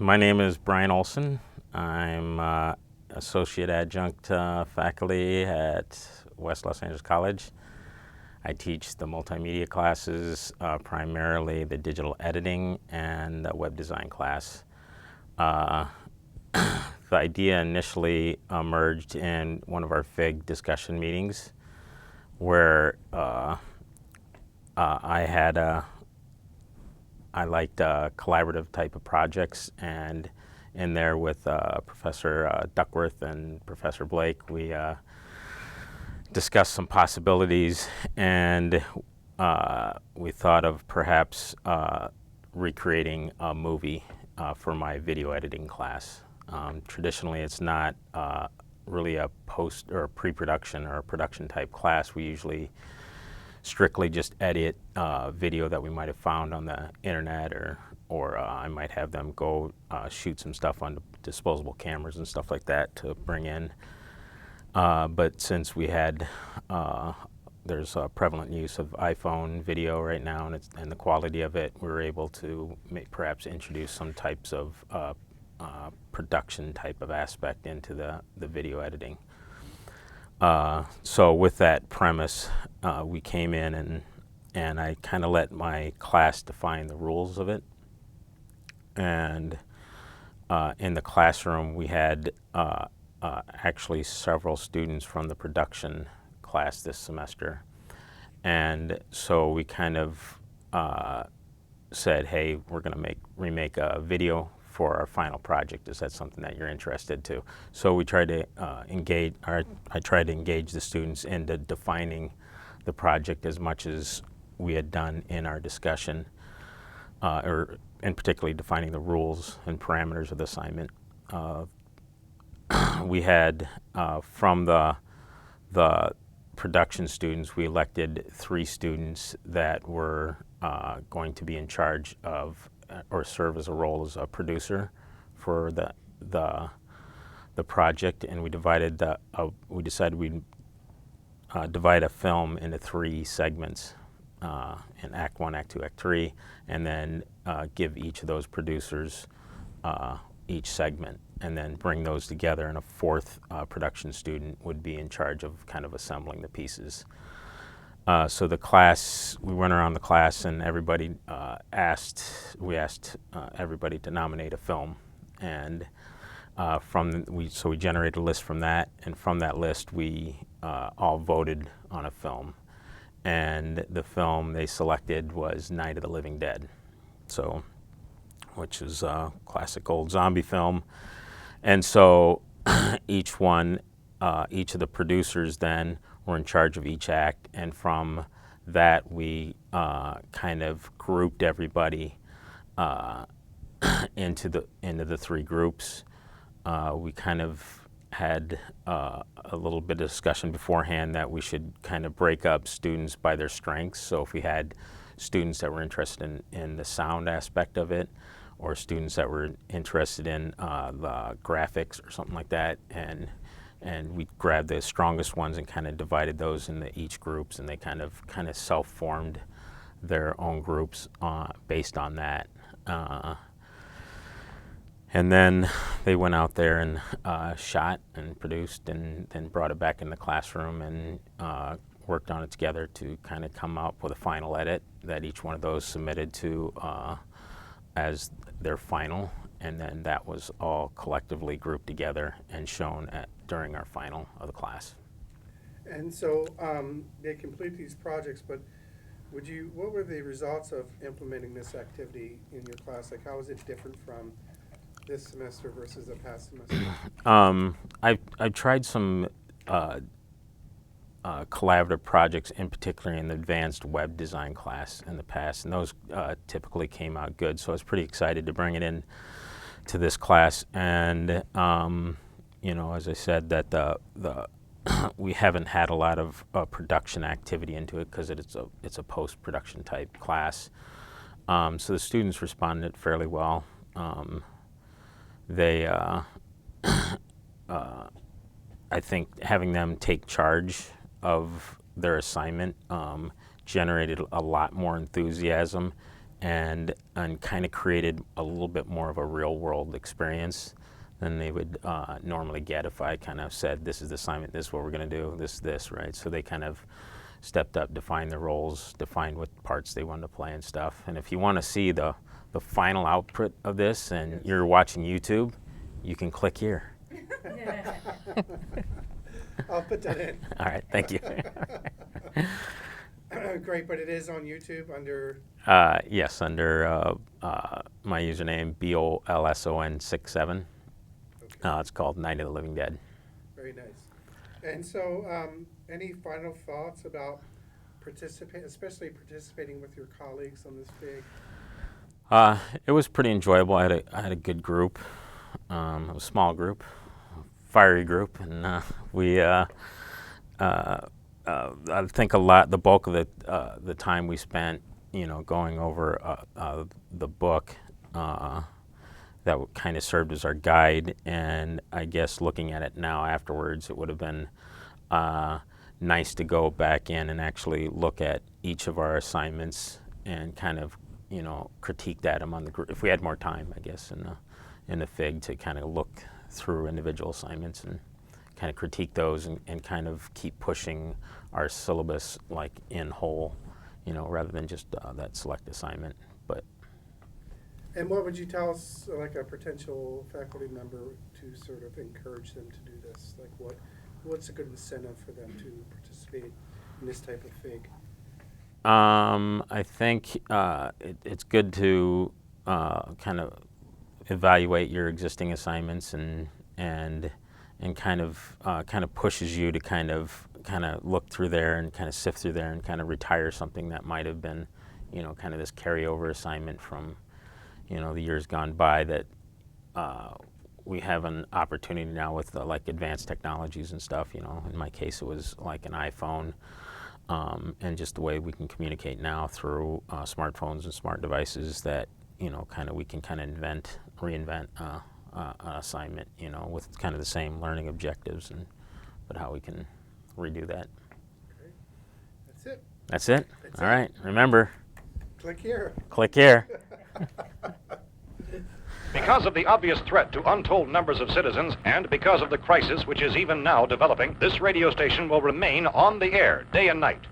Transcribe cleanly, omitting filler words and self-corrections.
My name is Brian Olson. I'm associate adjunct faculty at West Los Angeles College. I teach the multimedia classes, primarily the digital editing and the web design class. Uh, the idea initially emerged in one of our FIG discussion meetings where I liked collaborative type of projects, and in there with Professor Duckworth and Professor Blake, we discussed some possibilities, and we thought of perhaps recreating a movie for my video editing class. Traditionally, it's not really a post or pre-production or a production type class. We usually strictly just edit video that we might have found on the internet, or I might have them go shoot some stuff on disposable cameras and stuff like that to bring in. But since we had, there's a prevalent use of iPhone video right now, and the quality of it, we were able to perhaps introduce some types of production type of aspect into the video editing. So with that premise, we came in and I kind of let my class define the rules of it. And in the classroom, we had actually several students from the production class this semester. And so we kind of said, hey, we're going to remake a video for our final project. Is that something that you're interested to? So we tried to I tried to engage the students into defining the project as much as we had done in our discussion, and particularly defining the rules and parameters of the assignment. We had, from the production students, we elected 3 students that were going to be in charge of or serve as a role as a producer for the project, and we decided we'd divide a film into 3 segments, in Act 1, Act 2, Act 3, and then give each of those producers each segment, and then bring those together, and a 4th production student would be in charge of kind of assembling the pieces. So the class, we went around the class and everybody we asked everybody to nominate a film, and so we generated a list from that, and from that list we all voted on a film, and the film they selected was Night of the Living Dead, which is a classic old zombie film. And so each of the producers then were in charge of each act, and from that we kind of grouped everybody into the 3 groups. We kind of had a little bit of discussion beforehand that we should kind of break up students by their strengths. So if we had students that were interested in the sound aspect of it, or students that were interested in the graphics or something like that, and we grabbed the strongest ones and kind of divided those into each groups, and they kind of self-formed their own groups based on that. And then they went out there and shot and produced, and then brought it back in the classroom and worked on it together to kind of come up with a final edit that each one of those submitted to as their final, and then that was all collectively grouped together and shown during our final of the class. And so they complete these projects, but what were the results of implementing this activity in your class? Like, how is it different from this semester versus the past semester? I've tried some collaborative projects, in particular in the advanced web design class in the past, and those typically came out good. So I was pretty excited to bring it in to this class. And as I said, that we haven't had a lot of production activity into it because it's a post-production type class. So the students responded fairly well. I think having them take charge of their assignment generated a lot more enthusiasm and kind of created a little bit more of a real world experience than they would normally get if I kind of said, this is the assignment, this is what we're going to do, this, right? So they kind of stepped up, defined their roles, defined what parts they wanted to play and stuff. And if you want to see the final output of this and you're watching YouTube, you can click here. I'll put that in. All right, thank you. Great, but it is on YouTube under. Yes, under my username, BOLSON67. Okay. It's called Night of the Living Dead. Very nice. And so, any final thoughts about especially participating with your colleagues on this big? It was pretty enjoyable. I had a good group. It was a small group, fiery group, and we. I think the bulk of the time we spent, going over the book, that kind of served as our guide. And I guess looking at it now afterwards, it would have been nice to go back in and actually look at each of our assignments and kind of, critique that among the group if we had more time, I guess, in the FIG to kind of look through individual assignments and kind of critique those and kind of keep pushing our syllabus like in whole, rather than just that select assignment. But. And what would you tell us, like a potential faculty member, to sort of encourage them to do this? Like what's a good incentive for them to participate in this type of FIG? I think it's good to kind of evaluate your existing assignments and kind of pushes you to kind of look through there and kind of sift through there and kind of retire something that might have been, kind of this carryover assignment from, the years gone by that we have an opportunity now with like advanced technologies and stuff. In my case, it was like an iPhone, and just the way we can communicate now through smartphones and smart devices that, we can kind of reinvent an assignment, with kind of the same learning objectives, but how we can redo that. Okay. That's it. That's it? That's All it. right. Remember, Click here. click here. Because of the obvious threat to untold numbers of citizens and because of the crisis which is even now developing, this radio station will remain on the air day and night.